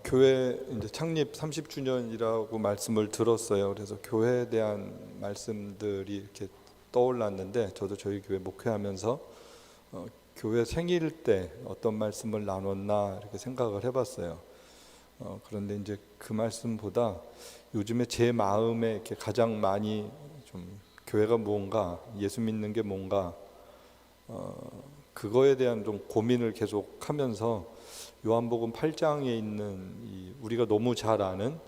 교회 이제 창립 30주년이라고 말씀을 들었어요. 그래서 교회에 대한 말씀들이 이렇게 떠올랐는데, 저도 저희 교회 목회하면서 교회 생일 때 어떤 말씀을 나눴나 이렇게 생각을 해봤어요. 그런데 이제 그 말씀보다 요즘에 제 마음에 이렇게 가장 많이 좀 교회가 뭔가, 예수 믿는 게 뭔가, 그거에 대한 좀 고민을 계속 하면서 요한복음 8장에 있는 우리가 너무 잘 아는,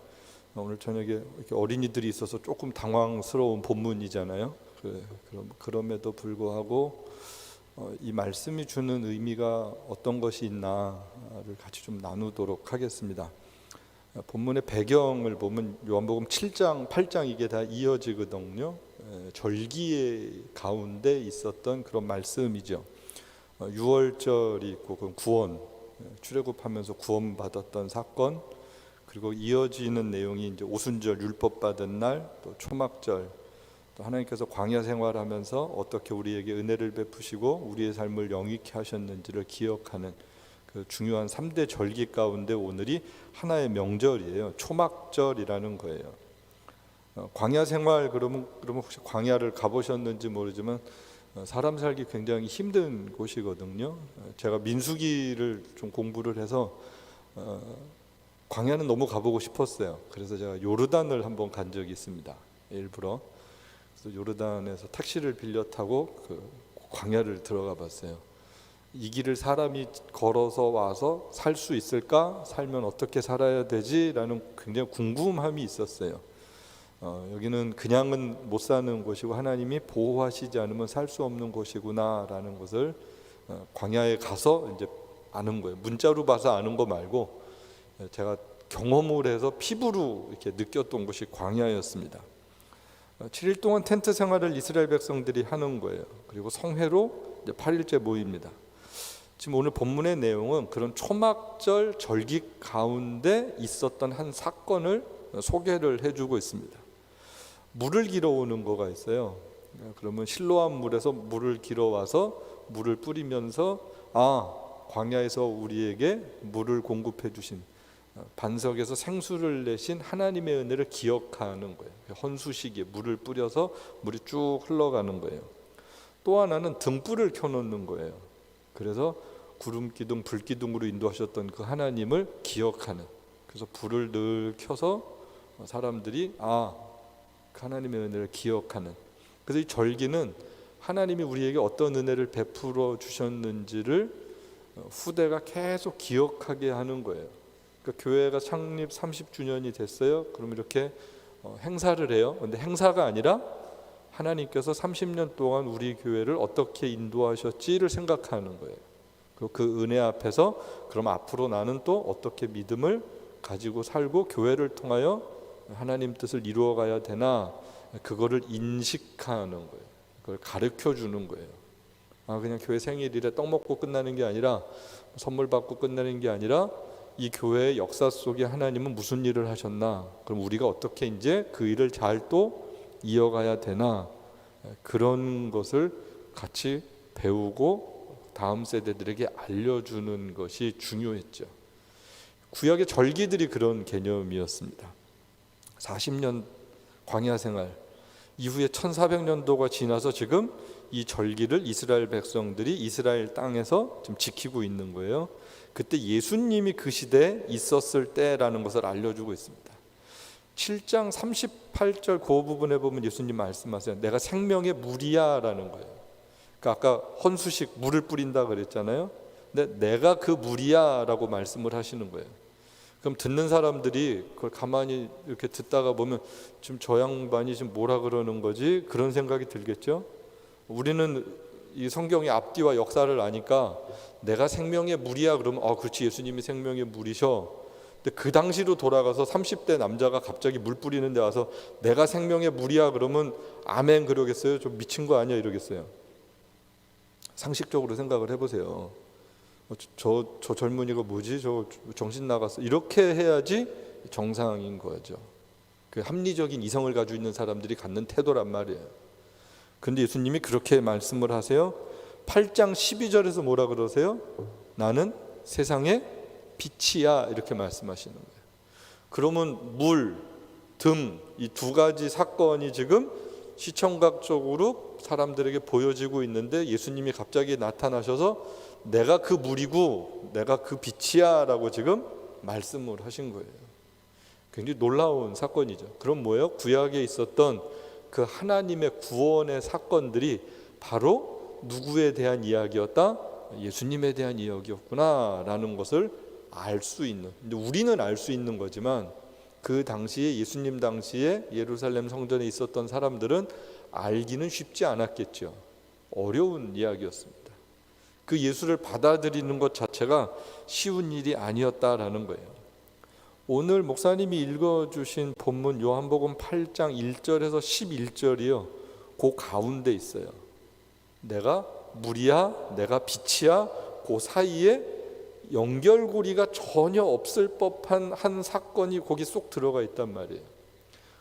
오늘 저녁에 이렇게 어린이들이 있어서 조금 당황스러운 본문이잖아요. 그럼에도 불구하고 이 말씀이 주는 의미가 어떤 것이 있나를 같이 좀 나누도록 하겠습니다. 본문의 배경을 보면 요한복음 7장, 8장 이게 다 이어지거든요. 절기의 가운데 있었던 그런 말씀이죠. 유월절이 있고 그 구원, 출애굽하면서 구원받았던 사건, 그리고 이어지는 내용이 이제 오순절 율법 받은 날, 또 초막절, 또 하나님께서 광야 생활하면서 어떻게 우리에게 은혜를 베푸시고 우리의 삶을 영위케 하셨는지를 기억하는 그 중요한 3대 절기 가운데 오늘이 하나의 명절이에요. 초막절이라는 거예요. 광야 생활, 그러면 혹시 광야를 가보셨는지 모르지만 사람 살기 굉장히 힘든 곳이거든요. 제가 민수기를 좀 공부를 해서 광야는 너무 가보고 싶었어요. 그래서 제가 요르단을 한번 간 적이 있습니다. 일부러. 그래서 요르단에서 택시를 빌려 타고 그 광야를 들어가 봤어요. 이 길을 사람이 걸어서 와서 살 수 있을까? 살면 어떻게 살아야 되지? 라는 굉장히 궁금함이 있었어요. 여기는 그냥은 못 사는 곳이고 하나님이 보호하시지 않으면 살 수 없는 곳이구나 라는 것을 광야에 가서 이제 아는 거예요. 문자로 봐서 아는 거 말고 제가 경험을 해서 피부로 이렇게 느꼈던 곳이 광야였습니다. 7일 동안 텐트 생활을 이스라엘 백성들이 하는 거예요. 그리고 성회로 이제 8일째 모입니다. 지금 오늘 본문의 내용은 그런 초막절 절기 가운데 있었던 한 사건을 소개를 해주고 있습니다. 물을 길어오는 거가 있어요. 그러면 실로암 물에서 물을 길어와서 물을 뿌리면서 광야에서 우리에게 물을 공급해 주신, 반석에서 생수를 내신 하나님의 은혜를 기억하는 거예요. 헌수시기에 물을 뿌려서 물이 쭉 흘러가는 거예요. 또 하나는 등불을 켜놓는 거예요. 그래서 구름기둥, 불기둥으로 인도하셨던 그 하나님을 기억하는, 그래서 불을 늘 켜서 사람들이 그 하나님의 은혜를 기억하는, 그래서 이 절기는 하나님이 우리에게 어떤 은혜를 베풀어 주셨는지를 후대가 계속 기억하게 하는 거예요. 그러니까 교회가 창립 30주년이 됐어요. 그럼 이렇게 행사를 해요. 근데 행사가 아니라 하나님께서 30년 동안 우리 교회를 어떻게 인도하셨지를 생각하는 거예요. 그리고 그 은혜 앞에서 그럼 앞으로 나는 또 어떻게 믿음을 가지고 살고 교회를 통하여 하나님 뜻을 이루어가야 되나, 그거를 인식하는 거예요. 그걸 가르쳐 주는 거예요. 그냥 교회 생일이래 떡 먹고 끝나는 게 아니라, 선물 받고 끝나는 게 아니라, 이 교회의 역사 속에 하나님은 무슨 일을 하셨나, 그럼 우리가 어떻게 이제 그 일을 잘 또 이어가야 되나, 그런 것을 같이 배우고 다음 세대들에게 알려주는 것이 중요했죠. 구약의 절기들이 그런 개념이었습니다. 40년 광야 생활 이후에 1400년도가 지나서 지금 이 절기를 이스라엘 백성들이 이스라엘 땅에서 지금 지키고 있는 거예요. 그때 예수님이 그 시대에 있었을 때라는 것을 알려주고 있습니다. 7장 38절 그 부분에 보면 예수님 말씀하세요. 내가 생명의 물이야 라는 거예요. 그러니까 아까 헌수식 물을 뿌린다 그랬잖아요. 근데 내가 그 물이야 라고 말씀을 하시는 거예요. 그럼 듣는 사람들이 그걸 가만히 이렇게 듣다가 보면 지금 저 양반이 지금 뭐라 그러는 거지? 그런 생각이 들겠죠. 우리는 이 성경의 앞뒤와 역사를 아니까 내가 생명의 물이야 그러면 그렇지, 예수님이 생명의 물이셔. 근데 그 당시로 돌아가서 30대 남자가 갑자기 물 뿌리는 데 와서 내가 생명의 물이야 그러면 아멘 그러겠어요? 좀 미친 거 아니야 이러겠어요? 상식적으로 생각을 해보세요. 저 젊은이가 뭐지? 저 정신 나갔어. 이렇게 해야지 정상인 거죠. 그 합리적인 이성을 가지고 있는 사람들이 갖는 태도란 말이에요. 근데 예수님이 그렇게 말씀을 하세요. 8장 12절에서 뭐라 그러세요? 나는 세상의 빛이야 이렇게 말씀하시는 거예요. 그러면 물, 등 이 두 가지 사건이 지금 시청각적으로 사람들에게 보여지고 있는데 예수님이 갑자기 나타나셔서 내가 그 물이고 내가 그 빛이야 라고 지금 말씀을 하신 거예요. 굉장히 놀라운 사건이죠. 그럼 뭐예요? 구약에 있었던 그 하나님의 구원의 사건들이 바로 누구에 대한 이야기였다? 예수님에 대한 이야기였구나 라는 것을 알 수 있는, 근데 우리는 알 수 있는 거지만 그 당시에 예수님 당시에 예루살렘 성전에 있었던 사람들은 알기는 쉽지 않았겠죠. 어려운 이야기였습니다. 그 예수를 받아들이는 것 자체가 쉬운 일이 아니었다라는 거예요. 오늘 목사님이 읽어주신 본문 요한복음 8장 1절에서 11절이요, 그 가운데 있어요. 내가 물이야, 내가 빛이야, 그 사이에 연결고리가 전혀 없을 법한 한 사건이 거기 쏙 들어가 있단 말이에요.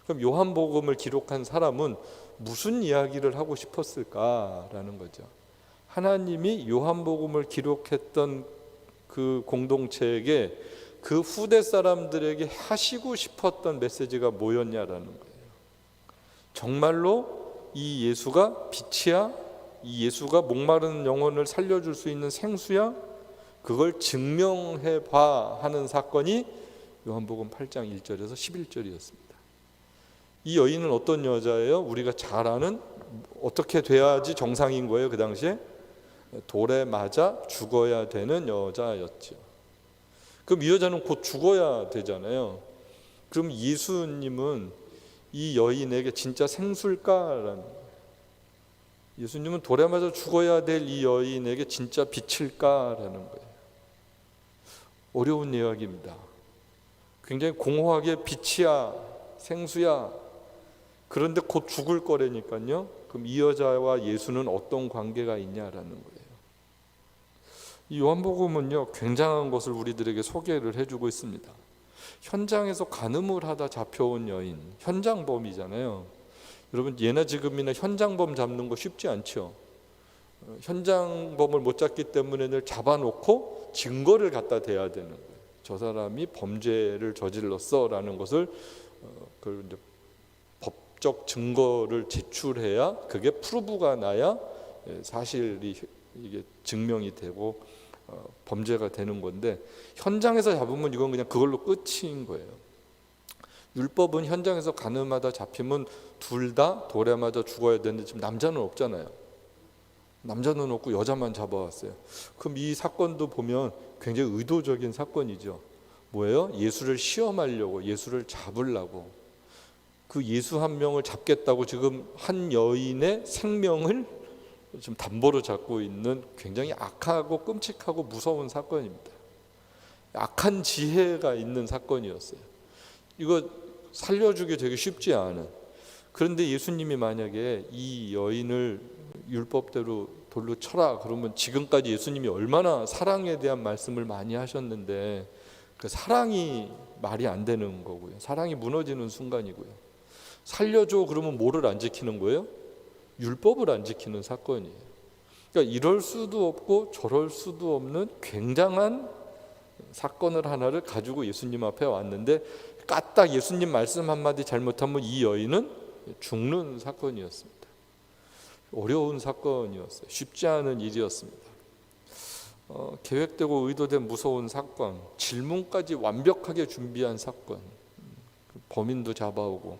그럼 요한복음을 기록한 사람은 무슨 이야기를 하고 싶었을까라는 거죠. 하나님이 요한복음을 기록했던 그 공동체에게 그 후대 사람들에게 하시고 싶었던 메시지가 뭐였냐라는 거예요. 정말로 이 예수가 빛이야? 이 예수가 목마른 영혼을 살려줄 수 있는 생수야? 그걸 증명해봐 하는 사건이 요한복음 8장 1절에서 11절이었습니다. 이 여인은 어떤 여자예요? 우리가 잘 아는, 어떻게 돼야지 정상인 거예요? 그 당시에 돌에 맞아 죽어야 되는 여자였죠. 그럼 이 여자는 곧 죽어야 되잖아요. 그럼 예수님은 이 여인에게 진짜 생수일까라는, 예수님은 돌에 맞아 죽어야 될 이 여인에게 진짜 빛일까라는 거예요. 어려운 이야기입니다. 굉장히 공허하게 빛이야, 생수야, 그런데 곧 죽을 거라니까요. 그럼 이 여자와 예수는 어떤 관계가 있냐라는 거예요. 이 요한복음은요, 굉장한 것을 우리들에게 소개를 해주고 있습니다. 현장에서 간음을 하다 잡혀온 여인, 현장범이잖아요. 여러분, 예나 지금이나 현장범 잡는 거 쉽지 않죠. 현장범을 못 잡기 때문에 늘 잡아놓고 증거를 갖다 대야 되는 거예요. 저 사람이 범죄를 저질렀어라는 것을 그 이제 법적 증거를 제출해야, 그게 프루브가 나야 사실이 이게 증명이 되고 범죄가 되는 건데, 현장에서 잡으면 이건 그냥 그걸로 끝인 거예요. 율법은 현장에서 간음하다 잡히면 둘 다 돌에 맞아 죽어야 되는데 지금 남자는 없잖아요. 남자는 없고 여자만 잡아왔어요. 그럼 이 사건도 보면 굉장히 의도적인 사건이죠. 뭐예요? 예수를 시험하려고, 예수를 잡으려고, 그 예수 한 명을 잡겠다고 지금 한 여인의 생명을 지금 담보로 잡고 있는 굉장히 악하고 끔찍하고 무서운 사건입니다. 악한 지혜가 있는 사건이었어요. 이거 살려주기 되게 쉽지 않은. 그런데 예수님이 만약에 이 여인을 율법대로 돌로 쳐라 그러면, 지금까지 예수님이 얼마나 사랑에 대한 말씀을 많이 하셨는데 그 사랑이 말이 안 되는 거고요. 사랑이 무너지는 순간이고요. 살려줘 그러면 뭐를 안 지키는 거예요? 율법을 안 지키는 사건이에요. 그러니까 이럴 수도 없고 저럴 수도 없는 굉장한 사건을 하나를 가지고 예수님 앞에 왔는데, 까딱 예수님 말씀 한마디 잘못하면 이 여인은 죽는 사건이었습니다. 어려운 사건이었어요. 쉽지 않은 일이었습니다. 계획되고 의도된 무서운 사건, 질문까지 완벽하게 준비한 사건, 범인도 잡아오고,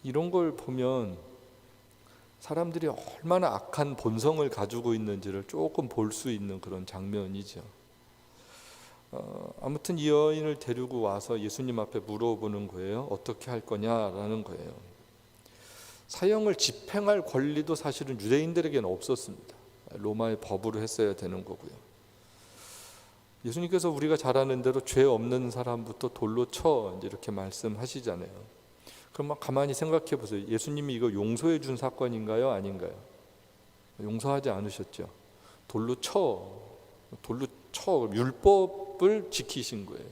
이런 걸 보면 사람들이 얼마나 악한 본성을 가지고 있는지를 조금 볼 수 있는 그런 장면이죠. 아무튼 이 여인을 데리고 와서 예수님 앞에 물어보는 거예요. 어떻게 할 거냐라는 거예요. 사형을 집행할 권리도 사실은 유대인들에게는 없었습니다. 로마의 법으로 했어야 되는 거고요. 예수님께서 우리가 잘 아는 대로 죄 없는 사람부터 돌로 쳐 이렇게 말씀하시잖아요. 그럼 가만히 생각해 보세요. 예수님이 이거 용서해 준 사건인가요? 아닌가요? 용서하지 않으셨죠. 돌로 쳐. 율법을 지키신 거예요.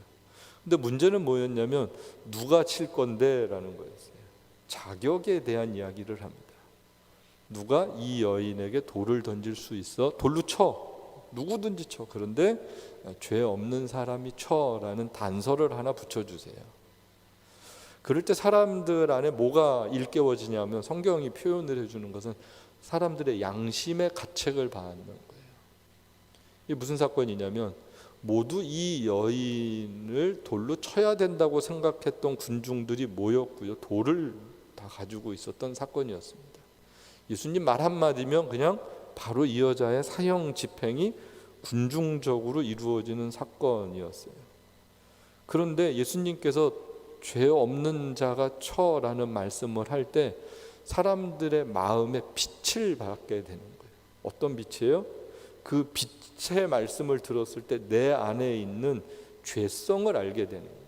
근데 문제는 뭐였냐면 누가 칠 건데 라는 거였어요. 자격에 대한 이야기를 합니다. 누가 이 여인에게 돌을 던질 수 있어? 돌로 쳐. 누구든지 쳐. 그런데 죄 없는 사람이 쳐라는 단서를 하나 붙여주세요. 그럴 때 사람들 안에 뭐가 일깨워지냐면 성경이 표현을 해주는 것은 사람들의 양심의 가책을 받는 거예요. 이게 무슨 사건이냐면 모두 이 여인을 돌로 쳐야 된다고 생각했던 군중들이 모였고요. 돌을 다 가지고 있었던 사건이었습니다. 예수님 말 한마디면 그냥 바로 이 여자의 사형 집행이 군중적으로 이루어지는 사건이었어요. 그런데 예수님께서 죄 없는 자가 쳐라는 말씀을 할 때 사람들의 마음에 빛을 받게 되는 거예요. 어떤 빛이에요? 그 빛의 말씀을 들었을 때 내 안에 있는 죄성을 알게 되는 거예요.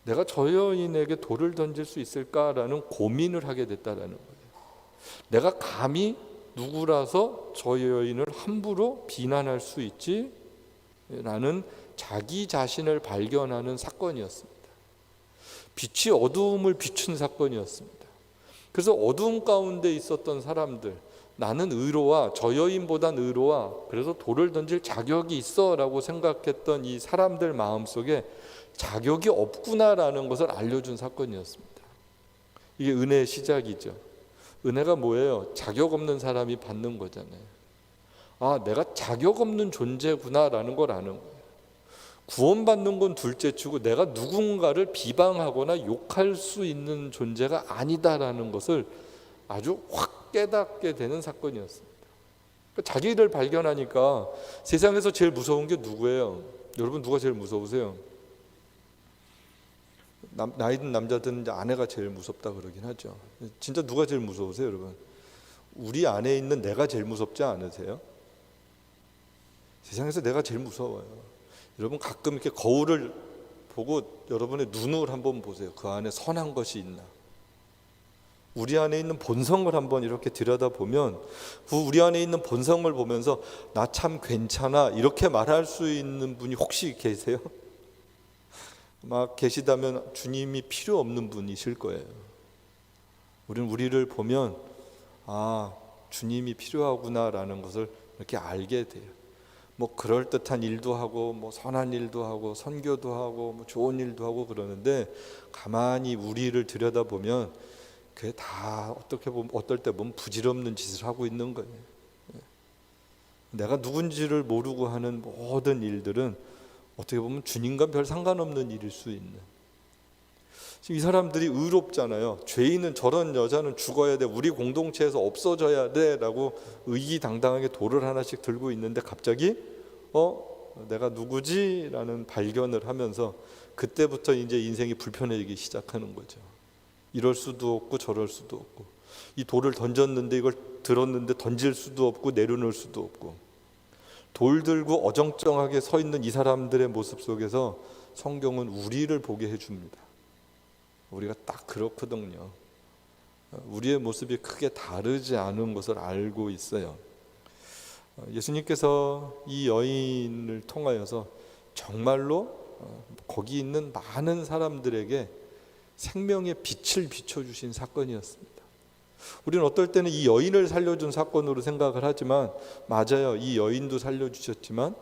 내가 저 여인에게 돌을 던질 수 있을까라는 고민을 하게 됐다라는 거예요. 내가 감히 누구라서 저 여인을 함부로 비난할 수 있지? 라는 자기 자신을 발견하는 사건이었습니다. 빛이 어두움을 비춘 사건이었습니다. 그래서 어두움 가운데 있었던 사람들, 나는 의로와 저 여인보단 의로와 그래서 돌을 던질 자격이 있어 라고 생각했던 이 사람들 마음속에 자격이 없구나라는 것을 알려준 사건이었습니다. 이게 은혜의 시작이죠. 은혜가 뭐예요? 자격 없는 사람이 받는 거잖아요. 아, 내가 자격 없는 존재구나라는 걸 아는 거예요. 구원받는 건 둘째치고 내가 누군가를 비방하거나 욕할 수 있는 존재가 아니다라는 것을 아주 확 깨닫게 되는 사건이었습니다. 자기를 발견하니까 세상에서 제일 무서운 게 누구예요? 여러분 누가 제일 무서우세요? 나이 든 남자들은 아내가 제일 무섭다 그러긴 하죠. 진짜 누가 제일 무서우세요, 여러분? 우리 안에 있는 내가 제일 무섭지 않으세요? 세상에서 내가 제일 무서워요. 여러분 가끔 이렇게 거울을 보고 여러분의 눈을 한번 보세요. 그 안에 선한 것이 있나? 우리 안에 있는 본성을 한번 이렇게 들여다보면 우리 안에 있는 본성을 보면서 나 참 괜찮아 이렇게 말할 수 있는 분이 혹시 계세요? 막 계시다면 주님이 필요 없는 분이실 거예요. 우리는 우리를 보면 아, 주님이 필요하구나라는 것을 이렇게 알게 돼요. 뭐 그럴듯한 일도 하고 뭐 선한 일도 하고 선교도 하고 뭐 좋은 일도 하고 그러는데 가만히 우리를 들여다보면 그게 다 어떻게 보면 어떨 때 보면 부질없는 짓을 하고 있는 거예요. 내가 누군지를 모르고 하는 모든 일들은 어떻게 보면 주님과 별 상관없는 일일 수 있는. 지금 이 사람들이 의롭잖아요. 죄인은 저런 여자는 죽어야 돼. 우리 공동체에서 없어져야 돼. 라고 의기당당하게 돌을 하나씩 들고 있는데 갑자기 내가 누구지? 라는 발견을 하면서 그때부터 이제 인생이 불편해지기 시작하는 거죠. 이럴 수도 없고 저럴 수도 없고 이 돌을 던졌는데 이걸 들었는데 던질 수도 없고 내려놓을 수도 없고 돌 들고 어정쩡하게 서 있는 이 사람들의 모습 속에서 성경은 우리를 보게 해줍니다. 우리가 딱 그렇거든요. 우리의 모습이 크게 다르지 않은 것을 알고 있어요. 예수님께서 이 여인을 통하여서 정말로 거기 있는 많은 사람들에게 생명의 빛을 비춰주신 사건이었습니다. 우리는 어떨 때는 이 여인을 살려준 사건으로 생각을 하지만 맞아요. 이 여인도 살려주셨지만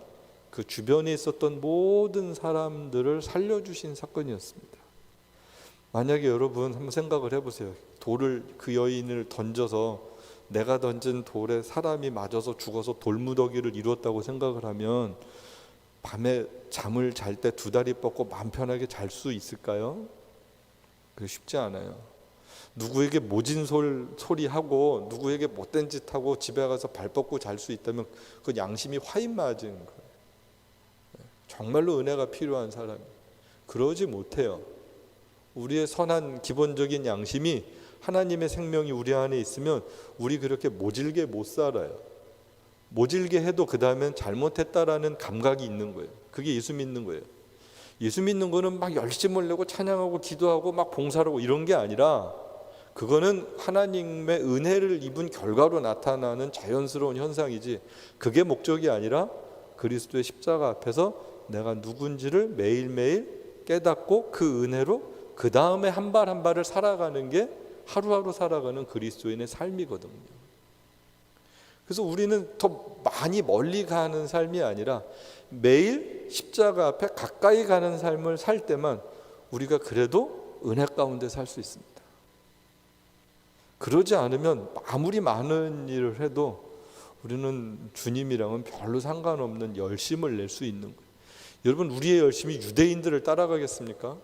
그 주변에 있었던 모든 사람들을 살려주신 사건이었습니다. 만약에 여러분 한번 생각을 해보세요. 돌을 그 여인을 던져서 내가 던진 돌에 사람이 맞아서 죽어서 돌무더기를 이루었다고 생각을 하면 밤에 잠을 잘 때 두 다리 뻗고 마음 편하게 잘 수 있을까요? 그게 쉽지 않아요. 누구에게 모진 소리하고 누구에게 못된 짓하고 집에 가서 발 뻗고 잘 수 있다면 그 양심이 화인 맞은 거예요. 정말로 은혜가 필요한 사람이 그러지 못해요. 우리의 선한 기본적인 양심이 하나님의 생명이 우리 안에 있으면 우리 그렇게 모질게 못 살아요. 모질게 해도 그 다음엔 잘못했다라는 감각이 있는 거예요. 그게 예수 믿는 거예요. 예수 믿는 거는 막 열심을 내고 찬양하고 기도하고 막 봉사하고 이런 게 아니라 그거는 하나님의 은혜를 입은 결과로 나타나는 자연스러운 현상이지 그게 목적이 아니라 그리스도의 십자가 앞에서 내가 누군지를 매일매일 깨닫고 그 은혜로 그 다음에 한 발 한 발을 살아가는 게 하루하루 살아가는 그리스도인의 삶이거든요. 그래서 우리는 더 많이 멀리 가는 삶이 아니라 매일 십자가 앞에 가까이 가는 삶을 살 때만 우리가 그래도 은혜 가운데 살 수 있습니다. 그러지 않으면 아무리 많은 일을 해도 우리는 주님이랑은 별로 상관없는 열심을 낼 수 있는 거예요. 여러분, 우리의 열심이 유대인들을 따라가겠습니까?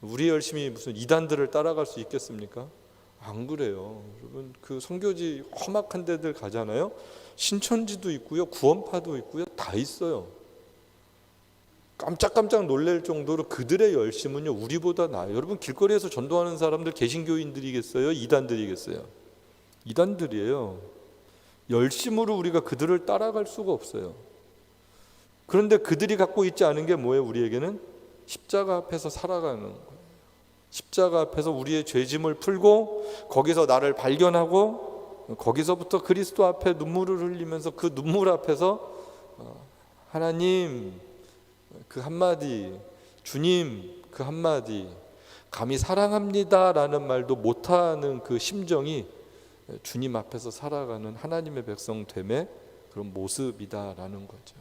우리의 열심이 무슨 이단들을 따라갈 수 있겠습니까? 안 그래요. 여러분, 그 선교지 험악한 데들 가잖아요. 신천지도 있고요, 구원파도 있고요, 다 있어요. 깜짝깜짝 놀랄 정도로 그들의 열심은요 우리보다 나아요. 여러분, 길거리에서 전도하는 사람들 개신교인들이겠어요? 이단들이겠어요? 이단들이에요. 열심으로 우리가 그들을 따라갈 수가 없어요. 그런데 그들이 갖고 있지 않은 게 뭐예요? 우리에게는 십자가 앞에서 살아가는 거예요. 십자가 앞에서 우리의 죄짐을 풀고 거기서 나를 발견하고 거기서부터 그리스도 앞에 눈물을 흘리면서 그 눈물 앞에서 하나님 그 한마디, 주님 그 한마디, 감히 사랑합니다라는 말도 못하는 그 심정이 주님 앞에서 살아가는 하나님의 백성 됨의 그런 모습이다라는 거죠.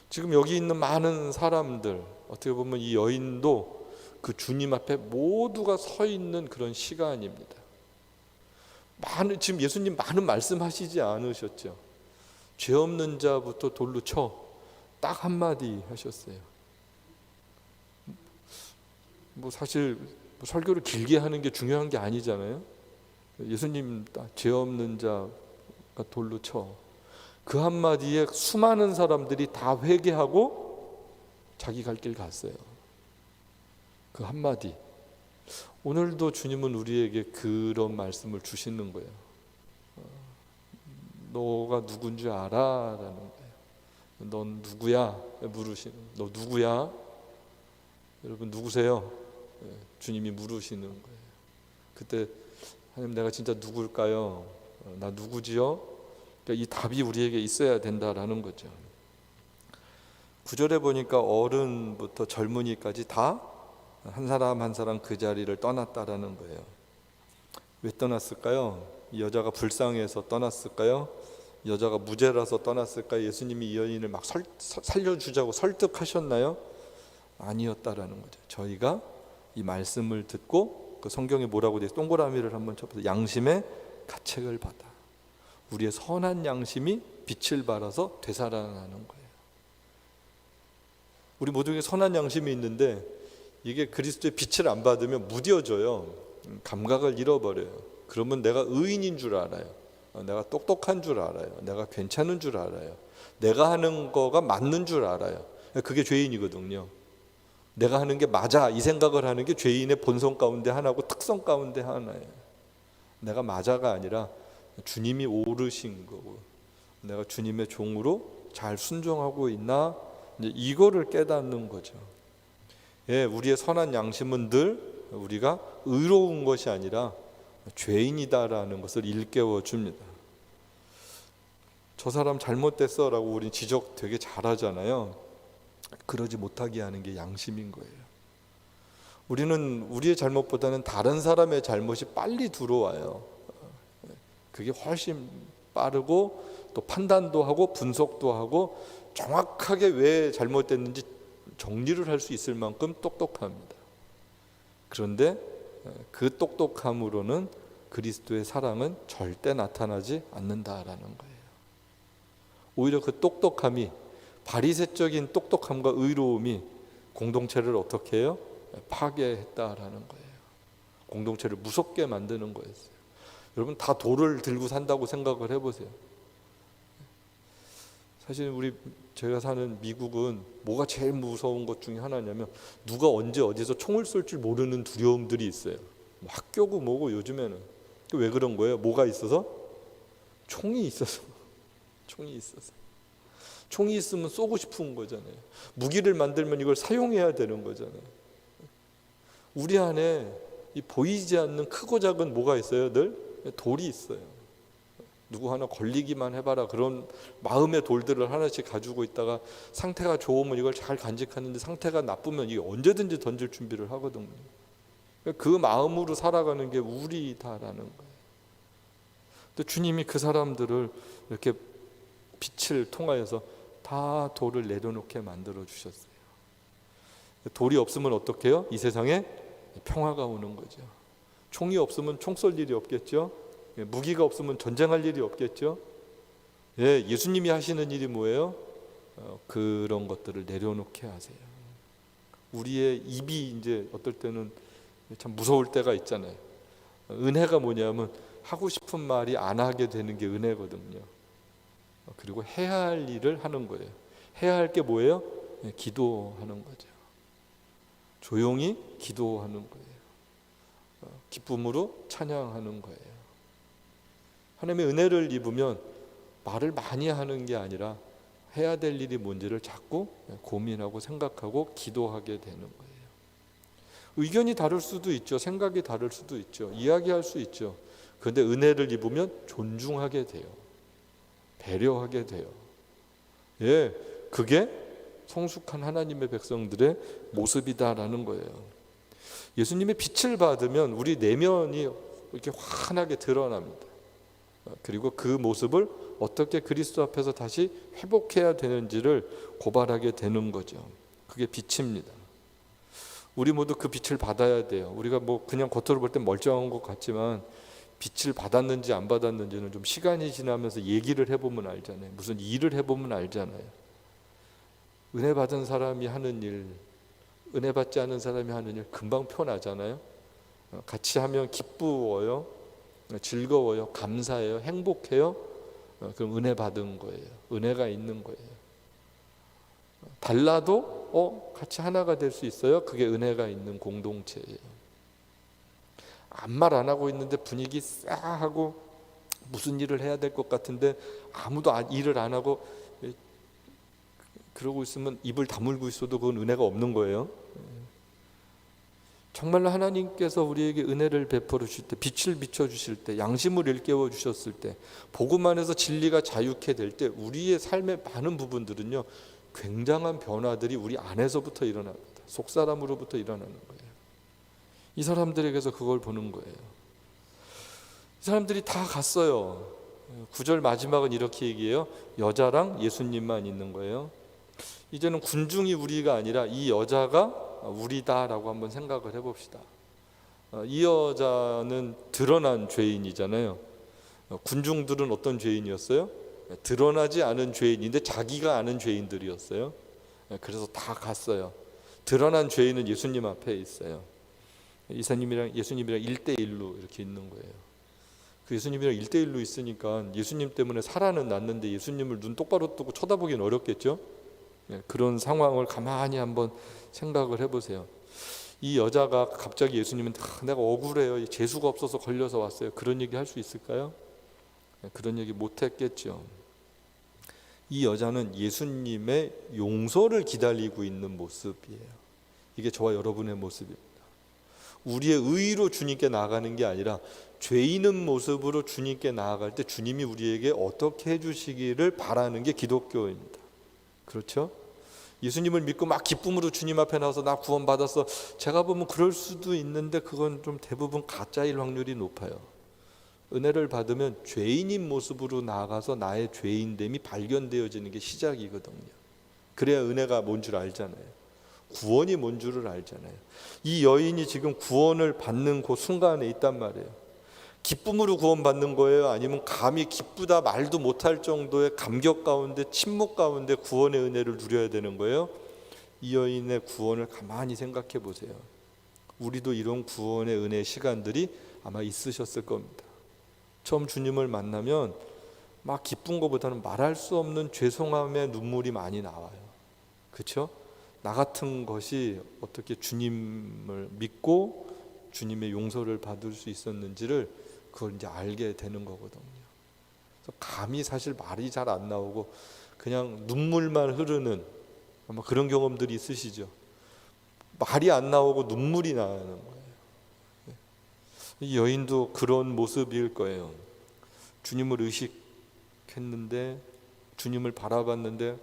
지금 여기 있는 많은 사람들, 어떻게 보면 이 여인도 그 주님 앞에 모두가 서 있는 그런 시간입니다. 지금 예수님 많은 말씀하시지 않으셨죠? 죄 없는 자부터 돌로 쳐, 딱 한마디 하셨어요. 사실 설교를 길게 하는 게 중요한 게 아니잖아요. 예수님 죄 없는 자가 돌로 쳐, 그 한마디에 수많은 사람들이 다 회개하고 자기 갈 길 갔어요. 그 한마디. 오늘도 주님은 우리에게 그런 말씀을 주시는 거예요. 너가 누군 줄 알아? 라는 거예요. 넌 누구야? 물으시는. 너 누구야? 여러분 누구세요? 주님이 물으시는 거예요. 그때 하나님, 내가 진짜 누굴까요? 나 누구지요? 그러니까 이 답이 우리에게 있어야 된다라는 거죠. 9절에 보니까 어른부터 젊은이까지 다 한 사람 한 사람 그 자리를 떠났다라는 거예요. 왜 떠났을까요? 이 여자가 불쌍해서 떠났을까요? 여자가 무죄라서 떠났을까요? 예수님이 이 여인을 막 살려주자고 설득하셨나요? 아니었다라는 거죠. 저희가 이 말씀을 듣고 그 성경에 뭐라고 되어 있어요? 동그라미를 한번 쳐보세요. 양심의 가책을 받아. 우리의 선한 양심이 빛을 발하서 되살아나는 거예요. 우리 모두에게 선한 양심이 있는데 이게 그리스도의 빛을 안 받으면 무뎌져요. 감각을 잃어버려요. 그러면 내가 의인인 줄 알아요. 내가 똑똑한 줄 알아요. 내가 괜찮은 줄 알아요. 내가 하는 거가 맞는 줄 알아요. 그게 죄인이거든요. 내가 하는 게 맞아, 이 생각을 하는 게 죄인의 본성 가운데 하나고 특성 가운데 하나예요. 내가 맞아가 아니라 주님이 오르신 거고, 내가 주님의 종으로 잘 순종하고 있나, 이제 이거를 깨닫는 거죠. 예, 우리의 선한 양심은 늘 우리가 의로운 것이 아니라 죄인이다라는 것을 일깨워 줍니다. 저 사람 잘못됐어 라고 우리는 지적 되게 잘하잖아요. 그러지 못하게 하는 게 양심인 거예요. 우리는 우리의 잘못보다는 다른 사람의 잘못이 빨리 들어와요. 그게 훨씬 빠르고 또 판단도 하고 분석도 하고 정확하게 왜 잘못됐는지 정리를 할 수 있을 만큼 똑똑합니다. 그런데 그 똑똑함으로는 그리스도의 사랑은 절대 나타나지 않는다라는 거예요. 오히려 그 똑똑함이, 바리새적인 똑똑함과 의로움이 공동체를 어떻게 해요? 파괴했다라는 거예요. 공동체를 무섭게 만드는 거였어요. 여러분 다 돌을 들고 산다고 생각을 해보세요. 사실 제가 사는 미국은 뭐가 제일 무서운 것 중에 하나냐면 누가 언제 어디서 총을 쏠 줄 모르는 두려움들이 있어요. 학교고 뭐고 요즘에는. 왜 그런 거예요? 뭐가 있어서? 총이 있어서. 총이 있어서. 총이 있으면 쏘고 싶은 거잖아요. 무기를 만들면 이걸 사용해야 되는 거잖아요. 우리 안에 이 보이지 않는 크고 작은 뭐가 있어요? 늘 돌이 있어요. 누구 하나 걸리기만 해봐라, 그런 마음의 돌들을 하나씩 가지고 있다가 상태가 좋으면 이걸 잘 간직하는데 상태가 나쁘면 이게 언제든지 던질 준비를 하거든요. 그 마음으로 살아가는 게 우리다라는 거예요. 또 주님이 그 사람들을 이렇게 빛을 통하여서 다 돌을 내려놓게 만들어 주셨어요. 돌이 없으면 어떻게 해요? 이 세상에 평화가 오는 거죠. 총이 없으면 총 쏠 일이 없겠죠. 무기가 없으면 전쟁할 일이 없겠죠. 예수님이 하시는 일이 뭐예요? 그런 것들을 내려놓게 하세요. 우리의 입이 이제 어떨 때는 참 무서울 때가 있잖아요. 은혜가 뭐냐면 하고 싶은 말이 안 하게 되는 게 은혜거든요. 그리고 해야 할 일을 하는 거예요. 해야 할 게 뭐예요? 기도하는 거죠. 조용히 기도하는 거예요. 기쁨으로 찬양하는 거예요. 하나님의 은혜를 입으면 말을 많이 하는 게 아니라 해야 될 일이 뭔지를 자꾸 고민하고 생각하고 기도하게 되는 거예요. 의견이 다를 수도 있죠. 생각이 다를 수도 있죠. 이야기할 수 있죠. 그런데 은혜를 입으면 존중하게 돼요. 배려하게 돼요. 그게 성숙한 하나님의 백성들의 모습이다라는 거예요. 예수님의 빛을 받으면 우리 내면이 이렇게 환하게 드러납니다. 그리고 그 모습을 어떻게 그리스도 앞에서 다시 회복해야 되는지를 고발하게 되는 거죠. 그게 빛입니다. 우리 모두 그 빛을 받아야 돼요. 우리가 뭐 그냥 겉으로 볼 땐 멀쩡한 것 같지만 빛을 받았는지 안 받았는지는 좀 시간이 지나면서 얘기를 해보면 알잖아요. 무슨 일을 해보면 알잖아요. 은혜 받은 사람이 하는 일, 은혜 받지 않은 사람이 하는 일 금방 표나잖아요. 같이 하면 기쁘워요, 즐거워요, 감사해요, 행복해요. 그럼 은혜 받은 거예요. 은혜가 있는 거예요. 달라도 같이 하나가 될 수 있어요. 그게 은혜가 있는 공동체예요. 아무 말 안 하고 있는데 분위기 싸하고 무슨 일을 해야 될 것 같은데 아무도 일을 안 하고 그러고 있으면 입을 다물고 있어도 그건 은혜가 없는 거예요. 정말로 하나님께서 우리에게 은혜를 베풀어 주실 때, 빛을 비춰 주실 때, 양심을 일깨워 주셨을 때, 복음 안에서 진리가 자유케 될 때 우리의 삶의 많은 부분들은요 굉장한 변화들이 우리 안에서부터 일어납니다. 속사람으로부터 일어나는 거예요. 이 사람들에게서 그걸 보는 거예요. 이 사람들이 다 갔어요. 9절 마지막은 이렇게 얘기해요. 여자랑 예수님만 있는 거예요. 이제는 군중이 우리가 아니라 이 여자가 우리다라고 한번 생각을 해봅시다. 이 여자는 드러난 죄인이잖아요. 군중들은 어떤 죄인이었어요? 드러나지 않은 죄인인데 자기가 아는 죄인들이었어요. 그래서 다 갔어요. 드러난 죄인은 예수님 앞에 있어요. 예수님이랑 1대1로 이렇게 있는 거예요. 그 예수님이랑 1대1로 있으니까 예수님 때문에 살아는 났는데 예수님을 눈 똑바로 뜨고 쳐다보기는 어렵겠죠. 그런 상황을 가만히 한번 생각을 해보세요. 이 여자가 갑자기 예수님은 내가 억울해요, 재수가 없어서 걸려서 왔어요, 그런 얘기 할 수 있을까요? 그런 얘기 못했겠죠. 이 여자는 예수님의 용서를 기다리고 있는 모습이에요. 이게 저와 여러분의 모습입니다. 우리의 의로 주님께 나아가는 게 아니라 죄인은 모습으로 주님께 나아갈 때 주님이 우리에게 어떻게 해주시기를 바라는 게 기독교입니다. 그렇죠? 예수님을 믿고 막 기쁨으로 주님 앞에 나와서 나 구원받았어, 제가 보면 그럴 수도 있는데 그건 좀 대부분 가짜일 확률이 높아요. 은혜를 받으면 죄인인 모습으로 나아가서 나의 죄인됨이 발견되어지는 게 시작이거든요. 그래야 은혜가 뭔 줄 알잖아요. 구원이 뭔 줄을 알잖아요. 이 여인이 지금 구원을 받는 그 순간에 있단 말이에요. 기쁨으로 구원받는 거예요? 아니면 감히 기쁘다 말도 못할 정도의 감격 가운데, 침묵 가운데 구원의 은혜를 누려야 되는 거예요? 이 여인의 구원을 가만히 생각해 보세요. 우리도 이런 구원의 은혜의 시간들이 아마 있으셨을 겁니다. 처음 주님을 만나면 막 기쁜 것보다는 말할 수 없는 죄송함의 눈물이 많이 나와요. 그렇죠? 나 같은 것이 어떻게 주님을 믿고 주님의 용서를 받을 수 있었는지를 그걸 이제 알게 되는 거거든요. 그래서 감히 사실 말이 잘 안 나오고 그냥 눈물만 흐르는 아마 그런 경험들이 있으시죠. 말이 안 나오고 눈물이 나는 거예요. 이 여인도 그런 모습일 거예요. 주님을 의식했는데, 주님을 바라봤는데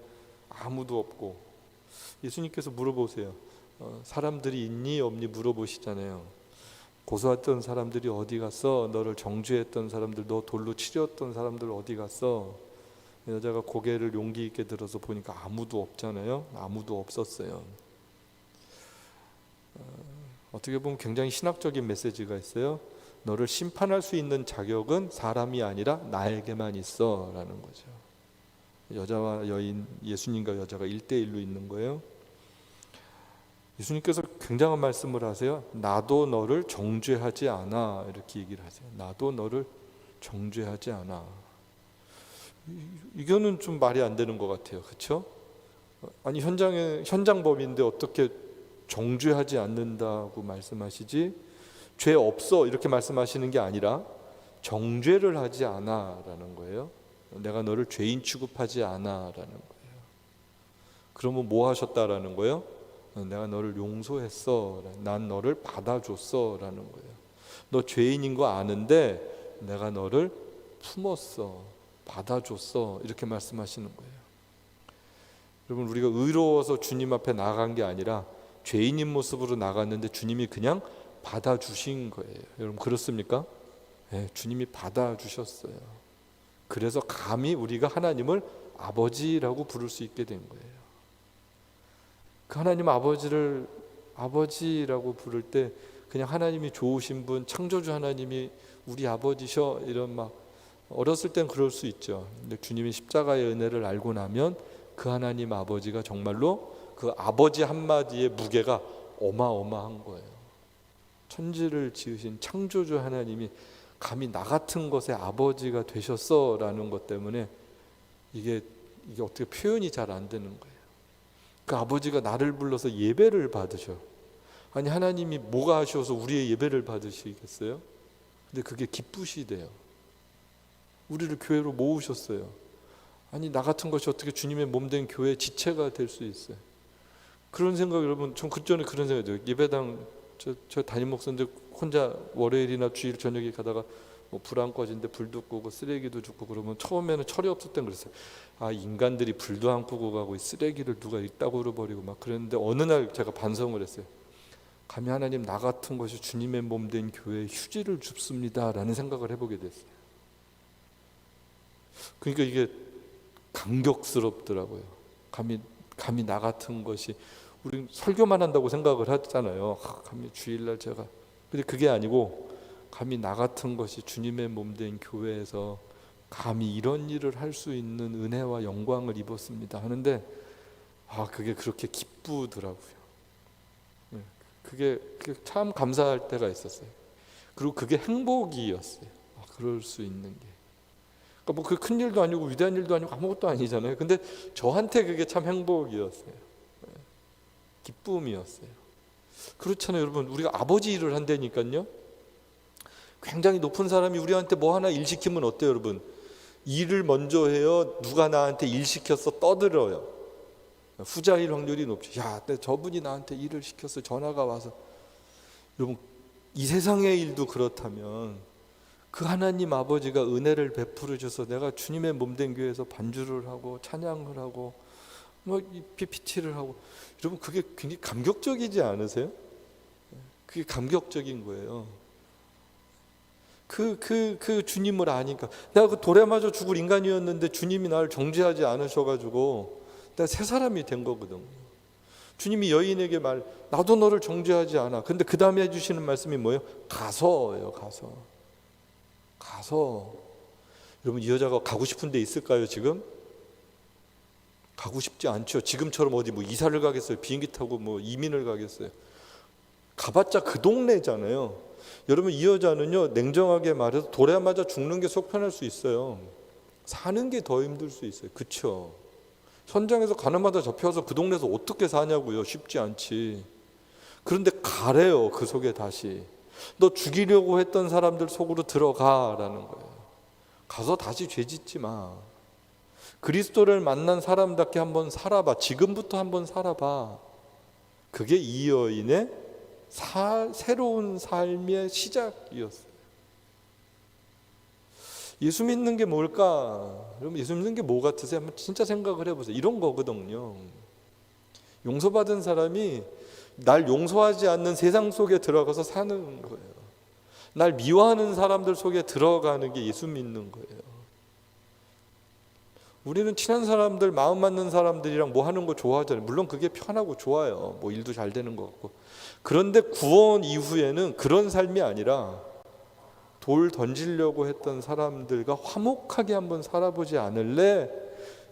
아무도 없고, 예수님께서 물어보세요. 사람들이 있니 없니 물어보시잖아요. 고소했던 사람들이 어디 갔어? 너를 정죄했던 사람들, 너 돌로 치렸던 사람들 어디 갔어? 여자가 고개를 용기 있게 들어서 보니까 아무도 없잖아요. 아무도 없었어요. 어떻게 보면 굉장히 신학적인 메시지가 있어요. 너를 심판할 수 있는 자격은 사람이 아니라 나에게만 있어 라는 거죠. 여자와 여인, 예수님과 여자가 1대1로 있는 거예요. 예수님께서 굉장한 말씀을 하세요. 나도 너를 정죄하지 않아, 이렇게 얘기를 하세요. 나도 너를 정죄하지 않아. 이거는 좀 말이 안 되는 것 같아요. 그렇죠? 아니 현장범인데 어떻게 정죄하지 않는다고 말씀하시지? 죄 없어 이렇게 말씀하시는 게 아니라 정죄를 하지 않아 라는 거예요. 내가 너를 죄인 취급하지 않아 라는 거예요. 그러면 뭐 하셨다라는 거예요? 내가 너를 용서했어. 난 너를 받아줬어 라는 거예요. 너 죄인인 거 아는데 내가 너를 품었어. 받아줬어. 이렇게 말씀하시는 거예요. 여러분, 우리가 의로워서 주님 앞에 나간 게 아니라 죄인인 모습으로 나갔는데 주님이 그냥 받아주신 거예요. 여러분, 그렇습니까? 네, 주님이 받아주셨어요. 그래서 감히 우리가 하나님을 아버지라고 부를 수 있게 된 거예요. 그 하나님 아버지를 아버지라고 부를 때 그냥 하나님이 좋으신 분, 창조주 하나님이 우리 아버지셔, 이런 막 어렸을 땐 그럴 수 있죠. 근데 주님이 십자가의 은혜를 알고 나면 그 하나님 아버지가 정말로 그 아버지 한마디의 무게가 어마어마한 거예요. 천지를 지으신 창조주 하나님이 감히 나 같은 것의 아버지가 되셨어 라는 것 때문에 이게 어떻게 표현이 잘 안 되는 거예요. 그 아버지가 나를 불러서 예배를 받으셔. 아니, 하나님이 뭐가 하셔서 우리의 예배를 받으시겠어요? 근데 그게 기쁘시대요. 우리를 교회로 모으셨어요. 아니, 나 같은 것이 어떻게 주님의 몸된 교회의 지체가 될 수 있어요? 그런 생각, 여러분, 전 그전에 그런 생각이 들어요. 예배당 저 담임 목사인데 혼자 월요일이나 주일 저녁에 가다가 뭐 불 안 꺼진데 불도 끄고 쓰레기도 줍고 그러면 처음에는 철이 없을 땐 그랬어요. 아, 인간들이 불도 안 끄고 가고 쓰레기를 누가 이따구로 버리고 막 그랬는데 어느 날 제가 반성을 했어요. 감히 하나님, 나 같은 것이 주님의 몸된 교회에 휴지를 줍습니다 라는 생각을 해보게 됐어요. 그러니까 이게 감격스럽더라고요. 감히 나 같은 것이, 우리 설교만 한다고 생각을 하잖아요. 감히 주일날 제가, 근데 그게 아니고 감히 나 같은 것이 주님의 몸된 교회에서 감히 이런 일을 할 수 있는 은혜와 영광을 입었습니다 하는데, 그게 그렇게 기쁘더라고요. 그게 참 감사할 때가 있었어요. 그리고 그게 행복이었어요. 그럴 수 있는 게. 그러니까 뭐 그 큰 일도 아니고 위대한 일도 아니고 아무것도 아니잖아요. 근데 저한테 그게 참 행복이었어요. 기쁨이었어요. 그렇잖아요, 여러분. 우리가 아버지 일을 한다니까요. 굉장히 높은 사람이 우리한테 뭐 하나 일 시키면 어때요, 여러분? 일을 먼저 해요? 누가 나한테 일 시켰어? 떠들어요. 후자일 확률이 높죠. 야, 저분이 나한테 일을 시켰어. 전화가 와서. 여러분, 이 세상의 일도 그렇다면 그 하나님 아버지가 은혜를 베풀으셔서 내가 주님의 몸된 교회에서 반주를 하고 찬양을 하고 뭐 PPT를 하고, 여러분, 그게 굉장히 감격적이지 않으세요? 그게 감격적인 거예요. 그 주님을 아니까. 내가 그 돌에 맞아 죽을 인간이었는데 주님이 나를 정죄하지 않으셔가지고 내가 새 사람이 된 거거든요. 주님이 여인에게 나도 너를 정죄하지 않아. 근데 그 다음에 해주시는 말씀이 뭐예요? 가서예요. 가서. 여러분, 이 여자가 가고 싶은 데 있을까요? 지금? 가고 싶지 않죠. 지금처럼 어디 뭐 이사를 가겠어요? 비행기 타고 뭐 이민을 가겠어요? 가봤자 그 동네잖아요. 여러분, 이 여자는요, 냉정하게 말해서 돌에 맞아 죽는 게 속 편할 수 있어요. 사는 게 더 힘들 수 있어요. 그렇죠? 현장에서 가늠하다 잡혀서 그 동네에서 어떻게 사냐고요. 쉽지 않지. 그런데 가래요. 그 속에 다시. 너 죽이려고 했던 사람들 속으로 들어가라는 거예요. 가서 다시 죄 짓지 마. 그리스도를 만난 사람답게 한번 살아봐. 지금부터 한번 살아봐. 그게 이 여인의 새로운 삶의 시작이었어요. 예수 믿는 게 뭘까? 여러분, 예수 믿는 게 뭐 같으세요? 한번 진짜 생각을 해보세요. 이런 거거든요. 용서받은 사람이 날 용서하지 않는 세상 속에 들어가서 사는 거예요. 날 미워하는 사람들 속에 들어가는 게 예수 믿는 거예요. 우리는 친한 사람들, 마음 맞는 사람들이랑 뭐 하는 거 좋아하잖아요. 물론 그게 편하고 좋아요. 뭐 일도 잘 되는 것 같고. 그런데 구원 이후에는 그런 삶이 아니라 돌 던지려고 했던 사람들과 화목하게 한번 살아보지 않을래?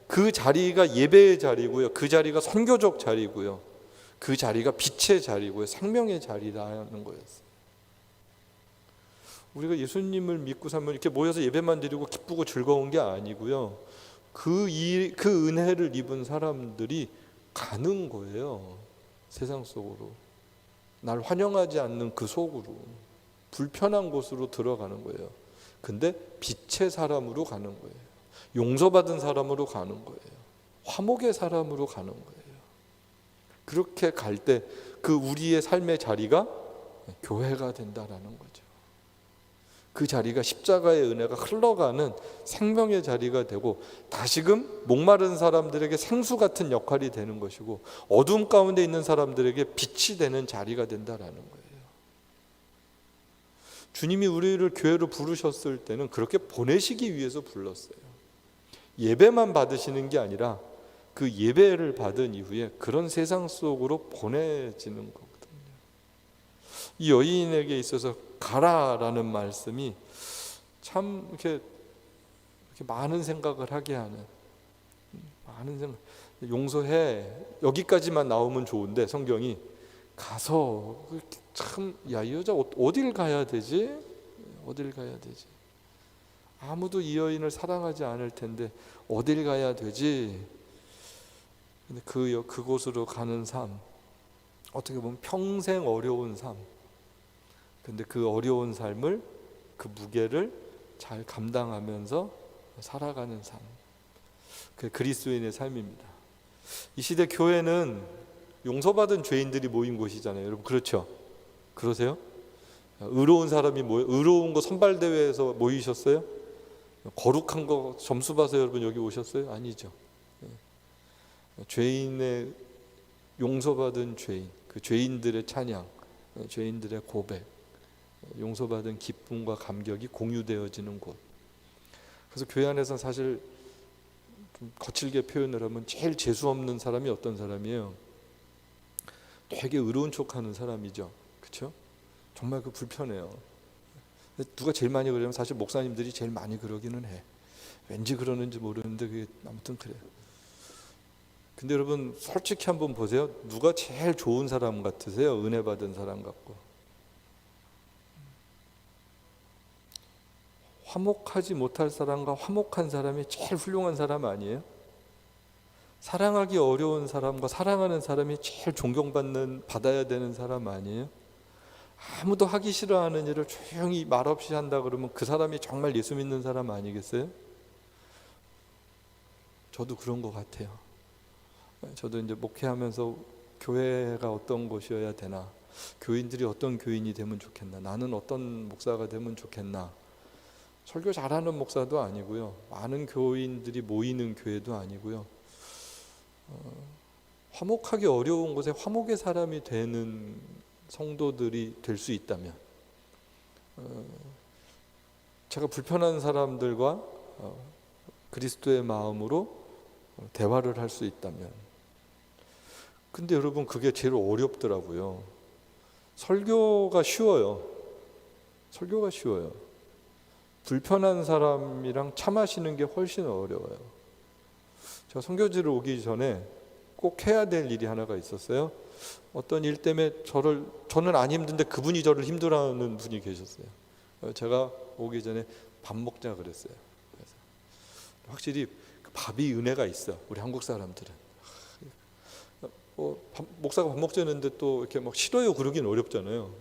그 자리가 예배의 자리고요. 그 자리가 선교적 자리고요. 그 자리가 빛의 자리고요. 생명의 자리라는 거였어요. 우리가 예수님을 믿고 살면 이렇게 모여서 예배만 드리고 기쁘고 즐거운 게 아니고요. 그 은혜를 입은 사람들이 가는 거예요. 세상 속으로. 날 환영하지 않는 그 속으로. 불편한 곳으로 들어가는 거예요. 근데 빛의 사람으로 가는 거예요. 용서받은 사람으로 가는 거예요. 화목의 사람으로 가는 거예요. 그렇게 갈 때 그 우리의 삶의 자리가 교회가 된다라는 거죠. 그 자리가 십자가의 은혜가 흘러가는 생명의 자리가 되고 다시금 목마른 사람들에게 생수 같은 역할이 되는 것이고 어둠 가운데 있는 사람들에게 빛이 되는 자리가 된다라는 거예요. 주님이 우리를 교회로 부르셨을 때는 그렇게 보내시기 위해서 불렀어요. 예배만 받으시는 게 아니라 그 예배를 받은 이후에 그런 세상 속으로 보내지는 거거든요. 이 여인에게 있어서 가라라는 말씀이 참 이렇게 많은 생각을 하게 하는, 많은 생각. 용서해 여기까지만 나오면 좋은데 성경이 가서 참, 야, 이 여자 어딜 가야 되지? 어딜 가야 되지? 아무도 이 여인을 사랑하지 않을 텐데 어딜 가야 되지? 근데 그곳으로 가는 삶, 어떻게 보면 평생 어려운 삶. 근데 그 어려운 삶을, 그 무게를 잘 감당하면서 살아가는 삶. 그 그리스도인의 삶입니다. 이 시대 교회는 용서받은 죄인들이 모인 곳이잖아요. 여러분 그렇죠? 그러세요? 의로운 사람이 의로운 거 선발대회에서 모이셨어요? 거룩한 거 점수 봐서 여러분 여기 오셨어요? 아니죠. 죄인의 용서받은 죄인, 그 죄인들의 찬양, 죄인들의 고백, 용서받은 기쁨과 감격이 공유되어지는 곳. 그래서 교회 안에서는 사실 좀 거칠게 표현을 하면 제일 재수 없는 사람이 어떤 사람이에요? 되게 의로운 척하는 사람이죠. 그렇죠? 정말 그 불편해요. 누가 제일 많이 그러면 사실 목사님들이 제일 많이 그러기는 해. 왠지 그러는지 모르는데 그게 아무튼 그래요. 근데 여러분 솔직히 한번 보세요. 누가 제일 좋은 사람 같으세요? 은혜 받은 사람 같고. 화목하지 못할 사람과 화목한 사람이 제일 훌륭한 사람 아니에요? 사랑하기 어려운 사람과 사랑하는 사람이 제일 받아야 되는 사람 아니에요? 아무도 하기 싫어하는 일을 조용히 말없이 한다 그러면 그 사람이 정말 예수 믿는 사람 아니겠어요? 저도 그런 것 같아요. 저도 이제 목회하면서 교회가 어떤 곳이어야 되나, 교인들이 어떤 교인이 되면 좋겠나, 나는 어떤 목사가 되면 좋겠나. 설교 잘하는 목사도 아니고요, 많은 교인들이 모이는 교회도 아니고요, 화목하기 어려운 곳에 화목의 사람이 되는 성도들이 될 수 있다면, 제가 불편한 사람들과 그리스도의 마음으로 대화를 할 수 있다면. 근데 여러분 그게 제일 어렵더라고요. 설교가 쉬워요. 설교가 쉬워요. 불편한 사람이랑 차 마시는 게 훨씬 어려워요. 제가 선교지를 오기 전에 꼭 해야 될 일이 하나가 있었어요. 어떤 일 때문에 저는 안 힘든데 그분이 저를 힘들어하는 분이 계셨어요. 제가 오기 전에 밥 먹자 그랬어요. 그래서 확실히 밥이 은혜가 있어. 우리 한국 사람들은. 목사가 밥 먹자는데 또 이렇게 막 싫어요 그러긴 어렵잖아요.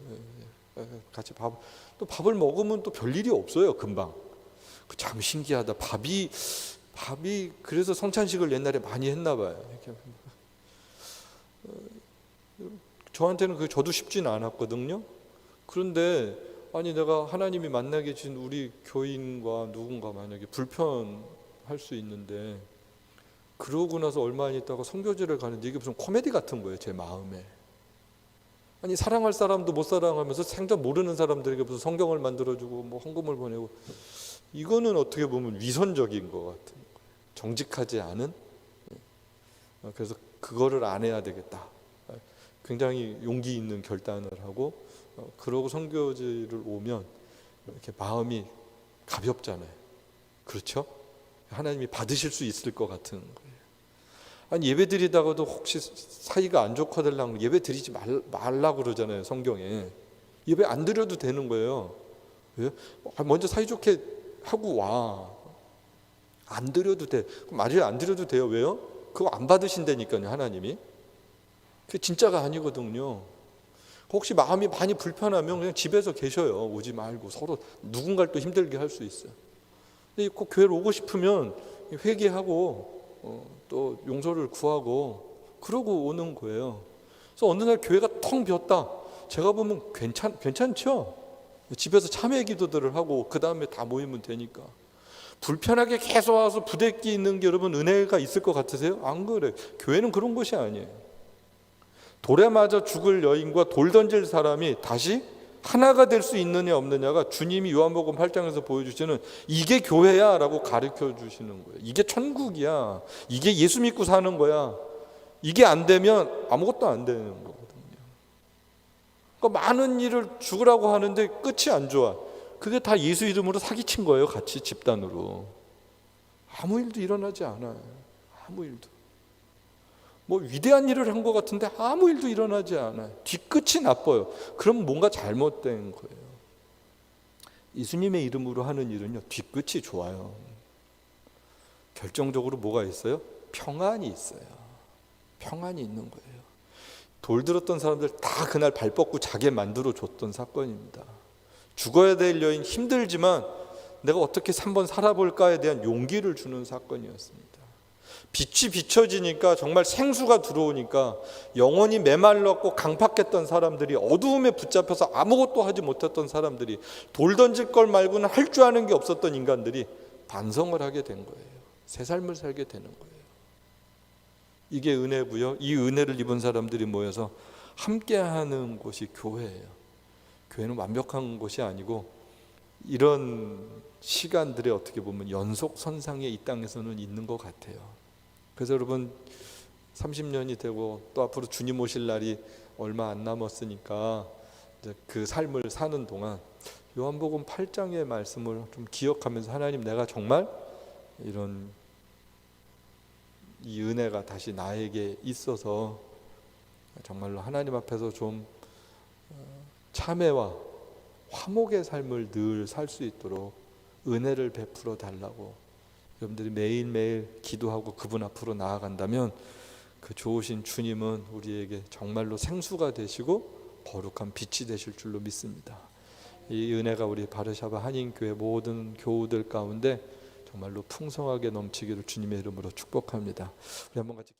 같이 또 밥을 먹으면 또 별일이 없어요. 금방. 참 신기하다. 밥이 그래서 성찬식을 옛날에 많이 했나 봐요. 저한테는 저도 쉽지는 않았거든요. 그런데 아니 내가 하나님이 만나게 주신 우리 교인과 누군가 만약에 불편할 수 있는데, 그러고 나서 얼마 안 있다가 선교지를 가는데 이게 무슨 코미디 같은 거예요. 제 마음에. 아니 사랑할 사람도 못 사랑하면서 생전 모르는 사람들에게 무슨 성경을 만들어주고 뭐 헌금을 보내고, 이거는 어떻게 보면 위선적인 것 같은 거예요. 정직하지 않은. 그래서 그거를 안 해야 되겠다. 굉장히 용기 있는 결단을 하고, 그러고 선교지를 오면 이렇게 마음이 가볍잖아요. 그렇죠? 하나님이 받으실 수 있을 것 같은 거예요. 아니 예배 드리다가도 혹시 사이가 안 좋거들랑 예배 드리지 말라고 그러잖아요, 성경에. 예배 안 드려도 되는 거예요. 왜? 먼저 사이좋게 하고 와. 안 드려도 돼. 맞아요, 안 드려도 돼요. 왜요? 그거 안 받으신다니까요, 하나님이. 그게 진짜가 아니거든요. 혹시 마음이 많이 불편하면 그냥 집에서 계셔요. 오지 말고. 서로 누군가를 또 힘들게 할 수 있어요. 근데 꼭 교회를 오고 싶으면 회개하고 또 용서를 구하고 그러고 오는 거예요. 그래서 어느 날 교회가 텅 비었다. 제가 보면 괜찮죠? 집에서 참회 기도들을 하고 그 다음에 다 모이면 되니까. 불편하게 계속 와서 부대끼 있는 게 여러분 은혜가 있을 것 같으세요? 안 그래. 교회는 그런 곳이 아니에요. 돌에 맞아 죽을 여인과 돌 던질 사람이 다시 하나가 될 수 있느냐 없느냐가 주님이 요한복음 8장에서 보여주시는 이게 교회야 라고 가르쳐 주시는 거예요. 이게 천국이야. 이게 예수 믿고 사는 거야. 이게 안 되면 아무것도 안 되는 거거든요. 그러니까 많은 일을 죽으라고 하는데 끝이 안 좋아. 그게 다 예수 이름으로 사기친 거예요. 같이 집단으로. 아무 일도 일어나지 않아요. 아무 일도. 뭐 위대한 일을 한 것 같은데 아무 일도 일어나지 않아요. 뒤끝이 나빠요. 그럼 뭔가 잘못된 거예요. 예수님의 이름으로 하는 일은요, 뒤끝이 좋아요. 결정적으로 뭐가 있어요? 평안이 있어요. 평안이 있는 거예요. 돌 들었던 사람들 다 그날 발 뻗고 자게 만들어 줬던 사건입니다. 죽어야 될 여인 힘들지만 내가 어떻게 3번 살아볼까에 대한 용기를 주는 사건이었습니다. 빛이 비춰지니까 정말 생수가 들어오니까 영혼이 메말랐고 강팍했던 사람들이, 어두움에 붙잡혀서 아무것도 하지 못했던 사람들이, 돌 던질 걸 말고는 할 줄 아는 게 없었던 인간들이 반성을 하게 된 거예요. 새 삶을 살게 되는 거예요. 이게 은혜고요. 이 은혜를 입은 사람들이 모여서 함께하는 곳이 교회예요. 교회는 완벽한 곳이 아니고 이런 시간들에 어떻게 보면 연속선상에 이 땅에서는 있는 것 같아요. 그래서 여러분 30년이 되고 또 앞으로 주님 오실 날이 얼마 안 남았으니까 이제 그 삶을 사는 동안 요한복음 8장의 말씀을 좀 기억하면서, 하나님 내가 정말 이런 이 은혜가 다시 나에게 있어서 정말로 하나님 앞에서 좀 참회와 화목의 삶을 늘 살 수 있도록 은혜를 베풀어 달라고 여러분들이 매일매일 기도하고 그분 앞으로 나아간다면 그 좋으신 주님은 우리에게 정말로 생수가 되시고 거룩한 빛이 되실 줄로 믿습니다. 이 은혜가 우리 바르샤바 한인교회 모든 교우들 가운데 정말로 풍성하게 넘치기를 주님의 이름으로 축복합니다. 우리 한번 같이